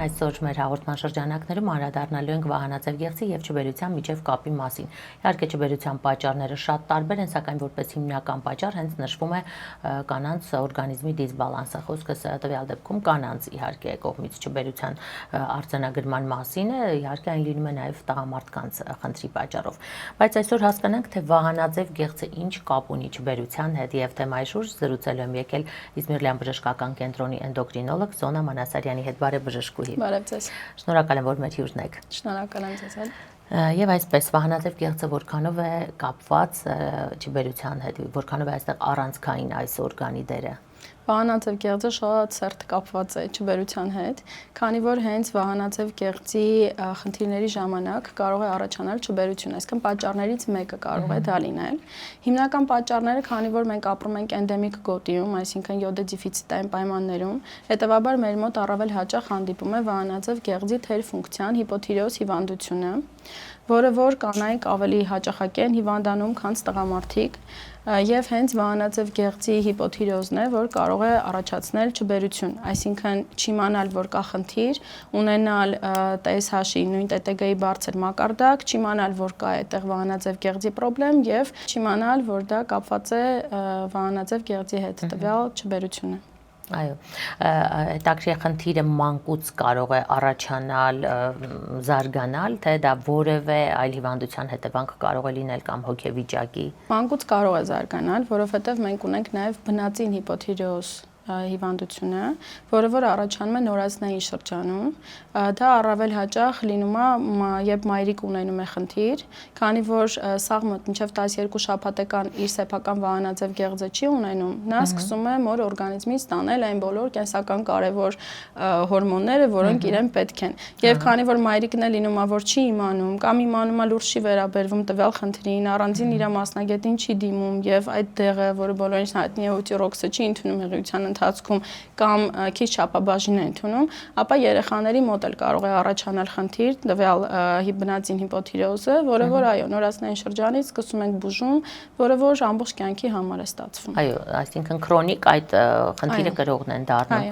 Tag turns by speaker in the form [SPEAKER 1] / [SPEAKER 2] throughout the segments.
[SPEAKER 1] Այսօր մեր հաղորդման շրջանակներում անդրադառնալու ենք վահանաձև գեղձի եւ չբերության միջև կապի մասին։ Իհարկե չբերության պատճառները շատ տարբեր են, սակայն որպես հիմնական պատճառ հենց նշվում է կանանց օրգանիզմի դիսբալանսը։ Խոսքս տվյալ դեպքում կանանց իհարկե կողմից չբերության արձանագրման մասին է, իհարկե այն լինում է նաեւ տղամարդկանց խնդրի պատճառով։ Բայց այսօր հասկանանք, թե վահանաձև գեղձը ինչ կապ ունի չբերության հետ եւ թեմայի շուրջ զրուցելու եմ եկել Իզմիրլյան բժշկական կենտրոնի էնդոկրինոլոգ Զոնա Մանասարյանի հետ։ Բարև բժշկուհի։
[SPEAKER 2] Բարև ձեզ։
[SPEAKER 1] Շնորհակալ եմ, որ մեր հյուրն եք։
[SPEAKER 2] Շնորհակալ եմ ձեզ։
[SPEAKER 1] Եվ այսպես վահանաձև գեղձը որքանով է կապված չբերության հետ, որքանով է այստեղ առանցքային այս օրգանի դերը։
[SPEAKER 2] Վահանաձև գեղձը շատ սերտ կապված է չբերության հետ, քանի որ հենց վահանաձև գեղձի խնդիրների ժամանակ կարող է առաջանալ չբերություն, այսինքն պատճառներից մեկը կարող է դա լինել։ Հիմնական պատճառները, քանի որ մենք ապրում ենք էնդեմիկ գոտիում, այսինքն յոդե դեֆիցիտային պայմաններում, հետևաբար մեր մոտ առավել հաճախ հանդիպում է վահանաձև գեղձի թերֆունկցիան հիպոթիրեոզ հիվանդությունը, որը որ կանայք ավելի հաճախակի են հիվանդանում, քան տղամարդիկ, եւ հենց վահանաձև գեղձի հիպոթիրեոզն է, որ կարող է առաջացնել չբերություն, այսինքն չիմանալ, որ կա խնդիր, ունենալ TSH-ի նույն TTG-ի բարձր մակարդակ, չիմանալ, որ կա այդտեղ վահանաձև գեղձի խնդրեմ եւ չիմանալ, որ դա կապված է վահանաձև գեղձի հետ, տվյալ չբերությունը։
[SPEAKER 1] Այո, հետաքրքիր խնդիրը մանկուց կարող է առաջանալ, զարգանալ, թե դա որևէ այլ հիվանդության հետևանք կարող է լինել կամ հոգեվիճակի։
[SPEAKER 2] Մանկուց կարող է զարգանալ, որովհետև մենք ունենք նաև բնածին հիպոթիրեոզ հիվանդությունը, որը որ առաջանում է նորածնային շրջանում, դա առավել հաճախ լինում է, երբ մայրիկը ունենում է խնդիր, քանի որ սաղմը մինչև 12 շաբաթական իր սեփական վահանաձև գեղձը չի ունենում, նա սկսում է մոր օրգանիզմից ստանել այն բոլոր կենսական կարևոր հորմոնները, որոնք իրեն պետք են։ Եվ քանի որ մայրիկն է լինում է, որ չի իմանում, կամ իմանում է լուրջ չի վերաբերվում տվյալ խնդրին, առանձին իր մասնագետին չի դիմում եւ այդ դեղը, որը բոլորին հայտնի է ուտիրոքսը, չի ընդունում հղիության ընթացքում կամ քիչ չափաբաժին է ընդունում, ապա երեխաների մոտ էլ կարող է առաջանալ խնդիր, տվյալ բնածին հիպոթիրեոզը, որը որ այո, նորածնային շրջանից սկսում ենք բուժում, որը որ ամբողջ կյանքի համար է ստացվում։
[SPEAKER 1] Այո, այսինքն քրոնիկ այդ խնդիրը կրողն են դառնում։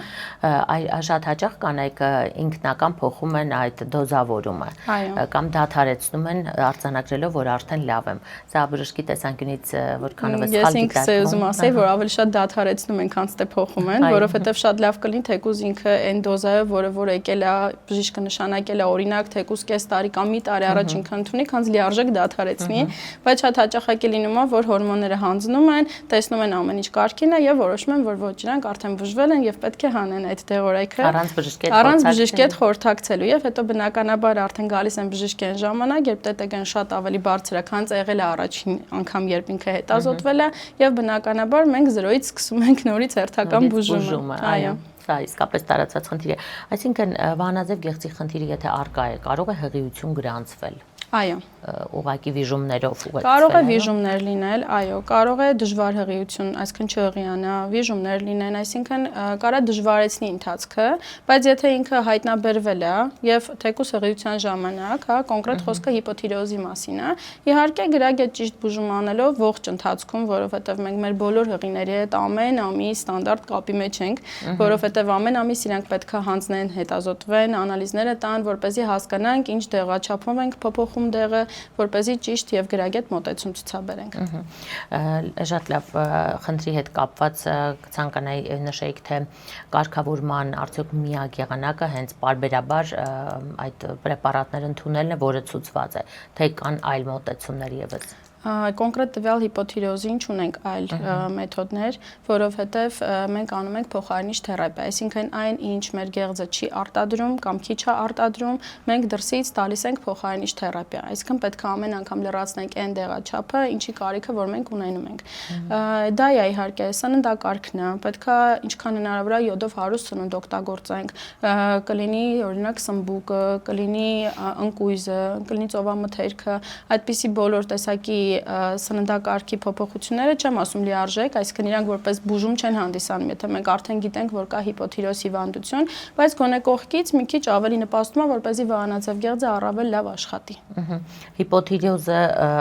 [SPEAKER 1] Շատ հաճախ կանայք ինքնական փոխում են այդ դոզավորումը կամ դադարեցնում են արձանագրելով, որ արդեն լավ եմ։ Սա բժշկի տեսանկյունից որքանով է սխալ դիտարկվում։
[SPEAKER 2] Ես ինքս ուզում ասեի, որ ավելի շատ դադարեցնում են, քան թե փոխում են, որովհետև շատ լավ կլինի թեկուզ ինքը այն դոզայը, որը որ եկել է, բժիշկը նշանակել է օրինակ թեկուզ կես տարի կամ մի տարի առաջ ինքը ընդունի, քանզ լիարժեք դադարեցնի, բայց շատ հաճախակի լինում է, որ հորմոնները հանձնում են, տեսնում են ամեն ինչ կարգին է եւ որոշում են, որ ոչ, իրանք արդեն բուժվել են եւ պետք է հանեն այդ դեղորայքը առանց բժշկի հետ խորհրդակցելու եւ հետո բնականաբար արդեն գալիս են բժշկի այն ժամանակ, երբ TTG-ն շատ ավելի բարձր է, քան եղել է առաջին անգամ, երբ ինքը հետազոտվել է եւ բնականաբար մենք 0-ից սկսում ենք նորից հերթական բուժումը, այո,
[SPEAKER 1] սա իսկապես տարածված խնդիր է։ Այսինքն վահանաձև գեղձի խնդիրը եթե առկա է, կարող է հղիություն գրանցվել։
[SPEAKER 2] Այո,
[SPEAKER 1] ուղղակի վիժումներով ուղեկցվել։
[SPEAKER 2] Կարող է վիժումներ լինել, այո, կարող է դժվար հղիություն, այսինքն չհղիանա, վիժումներ լինեն, այսինքն կարա դժվարեցնի ընթացքը, բայց եթե ինքը հայտնաբերվել է եւ թեկուզ հղիության ժամանակ, հա, կոնկրետ խոսքը հիպոթիրեոզի մասին է, իհարկե գրագետ ճիշտ բուժում անելով ողջ ընթացքում, որովհետեւ մենք մեր բոլոր հղիների հետ ամեն ամիս ստանդարտ կապի մեջ ենք, որովհետեւ ամեն ամիս իրանք պետքա հանձնեն, հետազոտվեն, անալիզները տան, որպեսզի հասկանանք ինչ դեղաչափով ենք փոփոխում դեղը, որպեսզի ճիշտ եւ գրագետ մոտեցում ցուցաբերենք։
[SPEAKER 1] Շատ լավ, խնդրի հետ կապված կցանկանայի նշեիք, թե կարգավորման արդյոք միակ եղանակը հենց պարբերաբար այդ պրեպարատները ընդունելն է, որը ցուցված է, թե կան այլ մոտեցումներ եւս։
[SPEAKER 2] Կոնկրետ տվյալ հիպոթիրեոզին չունենք այլ մեթոդներ, որովհետև մենք անում ենք փոխարինիչ թերապիա, այսինքն այն ինչ մեր գեղձը չի արտադրում կամ քիչ է արտադրում, մենք դրսից տալիս ենք փոխարինիչ թերապիա, այսինքն պետք է ամեն անգամ լրացնենք այն դեղաչափը, ինչի կարիքը որ մենք ունենում ենք։ Դա է իհարկե, սննդակարգն է, պետք է ինչքան հնարավոր է յոդով հարուստ սնունդ օգտագործենք, կլինի օրինակ սմբուկը, կլինի ընկույզը, կլինի ծովամթերքը, այդպիսի բոլոր տեսակի սննդակարգի փոփոխությունները չեմ ասում լիարժեք, այսինքն իրանք որպես բուժում չեն հանդիսանում, եթե մենք արդեն գիտենք, որ կա հիպոթիրոզ հիվանդություն, բայց գոնե կողքից մի քիչ ավելի նպաստում է, որպեսզի վահանաձև գեղձը առավել լավ աշխատի։
[SPEAKER 1] Հիպոթիրոզը,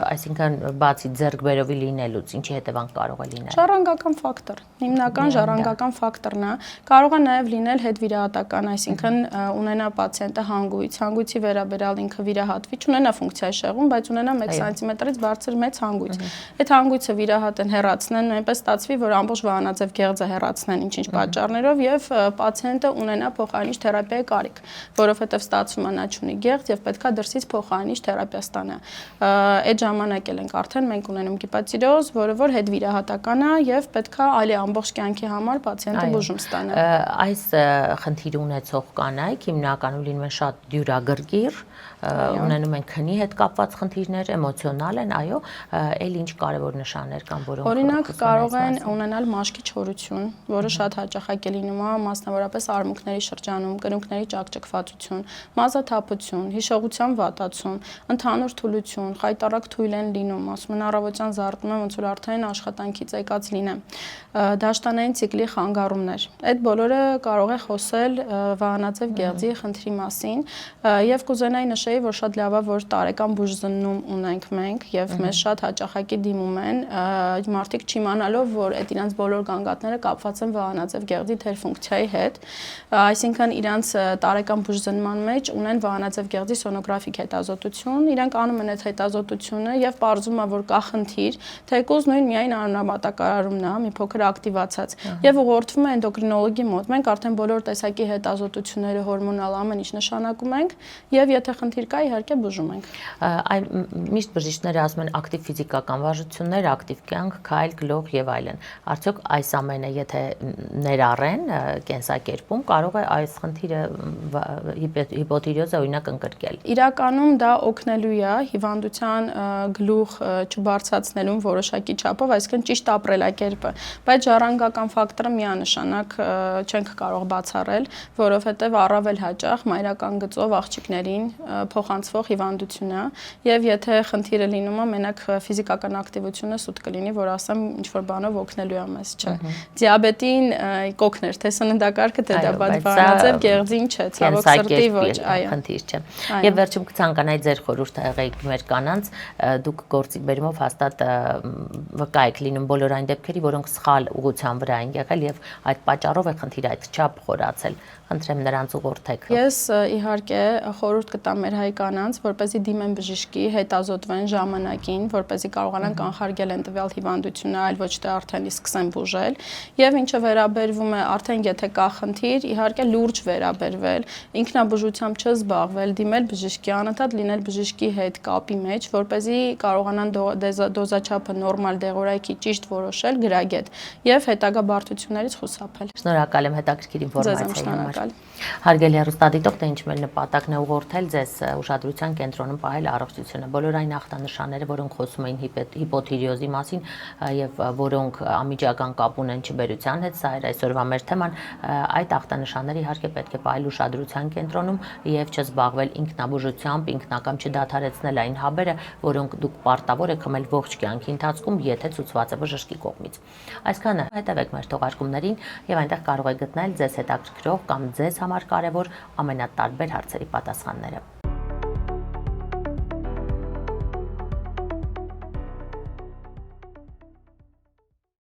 [SPEAKER 1] այսինքն բացի ձեռքբերովի լինելուց, ինչի հետևանք կարող է լինել։
[SPEAKER 2] Ժառանգական ֆակտոր, հիմնական ժառանգական ֆակտորն է, կարող է նաև լինել հետվիրահատական, այսինքն ունենա պացիենտը հանգույցի վերաբերյալ ինքը վիրահատվի, չունենա ֆունկցիայի շեղում, բայց ունենա 1 սանտիմետրից բարձր մեծ հանգույց։ Այդ հանգույցը վիրահատեն, հեռացնեն, նույնպես ստացվի, որ ամբողջ վահանաձև գեղձը հեռացնեն ինչ-ինչ պատճառներով եւ պացիենտը ունենա փոխարինիչ թերապիայի կարիք, որովհետեւ ստացվում է նա չունի գեղձ եւ պետքա դրսից փոխարինիչ թերապիա ստանա։ Այդ ժամանակ էլ ենք արդեն մենք ունենում հիպոթիրոզ, որը որ հետվիրահատական է եւ պետքա այլ ամբողջ կյանքի համար պացիենտը բուժում ստանա։
[SPEAKER 1] Այս խնդիրը ունեցող կանայք հիմնականում լինում են շատ դյուրագրգիռ, ունենում են քնի հետ կապված խնդիրներ, էմոցիոնալ են, այո, այլ ինչ կարևոր նշաններ կան, որոնք
[SPEAKER 2] օրինակ կարող են ունենալ մաշկի չորություն, որը շատ հաճախակ է լինում, մասնավորապես արմունկների շրջանում, կրունկների ճակճկվածություն, մազաթափություն, հիշողության վատացում, ընդհանուր թուլություն, խայտառակ թույլ են լինում, ասում են առավոտյան զարթնում եմ, ոնց որ արդեն աշխատանքից եկած լինեմ, դաշտանային ցիկլի խանգարումներ։ Այդ բոլորը կարող է խոսել վահանաձև գեղձի խնդրի մասին եւ կուզենայի նշեի, որ շատ լավ է, որ տարեկան բուժզննում ունենք մենք եւ մեզ շատ հաճախակի դիմում են մարդիկ չիմանալով, որ այդ իրանց բոլոր գանգատները կապված են վահանաձև գեղձի թերֆունկցիայի հետ, այսինքն իրանց տարեկան բուժզնման մեջ ունեն վահանաձև գեղձի սոնոգրաֆիկ հետազոտություն, իրանք անում են այդ հետազոտությունը եւ պարզվում է, որ կա խնդիր, թեկուզ նույն միայն անհամատակարարումն է, մի փոքր ակտիվացած եւ ուղղորդվում է էնդոկրինոլոգի մոտ։ Մենք արդեն բոլոր տեսակի հետազոտությունները հորմոնալ ամեն ինչ նշանակում ենք եւ եթե խնդիր կա, իհարկե բուժում ենք։
[SPEAKER 1] Այն միշտ բժիշկները ասում են ակտիվ ֆիզիկական վարժություններ, ակտիվ կյանք, քայլ, գլուխ եւ այլն։ Արդյոք այս ամենը եթե ներառեն կենսակերպում, կարող է այս խնդիրը հիպոթիրոզը օրինակ ընկրկել։
[SPEAKER 2] Իրականում դա օգնելու է հիվանդության գլուխ չբարձրացնելուն որոշակի չափով, այսինքն ճիշտ ապրելակերպը, բայց ժառանգական ֆակտորը միանշանակ չենք կարող բացառել, որովհետեւ առավել հաճախ մայրական գծով աղջիկներին փոխանցվող հիվանդություն է եւ եթե խնդիրը լինում է մենակ ֆիզիկական ակտիվությունը սուտ կլինի, որ ասեմ ինչ որ բանով օգնելու է մեզ, չէ։ Դիաբետին կօգներ, թե սննդակարգը թե դա վահանաձև գեղձին չէ, ցավոք սրտի ոչ, այո։
[SPEAKER 1] Խնդիր չէ։ Եվ վերջում կցանկանայի ձեր խորհուրդ եղեք մեր կանանց, դուք գործիք բերումով հաստատ վկա եք լինում բոլոր այն դեպքերի, որոնք սխալ ուղղության վրա են եղել եւ այդ պատճառով է խնդիրը այդ չափ խորացել։ Խնդրեմ նրանց ուղղորդեք։
[SPEAKER 2] Ես իհարկե խորհուրդ կտամ մեր հայ կանանց, որպեսզի դիմեն բժշկի, հետազոտվեն ժամանակին, որպեսզի կարողանան կանխարգել են տվյալ հիվանդությունը, այլ ոչ թե արդեն սկսեն բուժել։ Եվ ինչը վերաբերվում է արդեն եթե կա խնդիր, իհարկե լուրջ վերաբերվել, ինքնաբուժությամբ չզբաղվել, դիմել բժշկի, անընդհատ լինել բժշկի հետ կապի մեջ, որպեսզի կարողանան դոզաչափը նորմալ դեղորայքի ճիշտ որոշել գրագետ եւ հետագա բարդություններից խուսափել։
[SPEAKER 1] Շնորհակալ եմ հետաքրքիր ինֆորմացիայի համար։ Հարգելի հեռուստադիտող, թե ինչ մեր նպատակն է ուղղորդել ձեզ ուշադրության կենտրոնում պահել առողջությունը։ Բոլոր այն ախտանշանները, որոնք խոսում էին հիպոթիրոզի մասին եւ որոնք անմիջական կապ ունեն չբերության հետ, սա էր այսօրվա մեր թեման, այդ ախտանշանները իհարկե պետք է պահել ուշադրության կենտրոնում եւ չզբաղվել ինքնաբուժությամբ, ինքնակամ չդադարեցնել այն հաբերը, որոնք դուք պարտավոր եք խմել ողջ կյանքի ընթացքում, եթե ցուցված է բժշկի կողմից։ Այսքանը, հետևեք մեր թողարկումներին եւ այնտեղ կարող եք գտնել ձեզ հետաքրքրող կամ ձեզ համար կարևոր ամենատարբեր հարցերի պատասխանները։